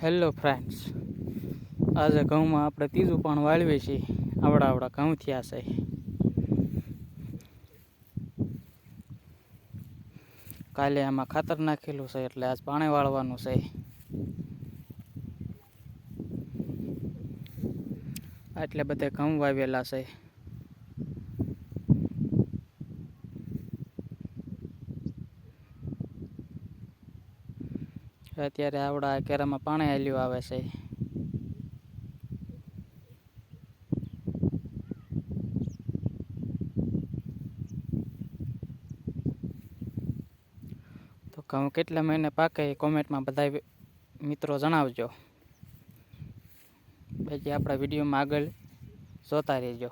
Hello friends, આજે ઘઉંમાં આપણે ત્રીજું પણ વાળીએ છીએ. આવડા ઘઉં થયા છે. કાલે આમાં ખાતર નાખેલું છે એટલે આજ પાણી વાળવાનું છે. આટલે બધે ઘઉં વાવેલા છે. અત્યારે આવડા કેરામાં પાણી હાલ્યું આવે છે. તો ઘઉં કેટલા મહિને પાકે એ કોમેન્ટમાં બધા મિત્રો જણાવજો. પછી આપણા વિડીયોમાં આગળ જોતા રહેજો.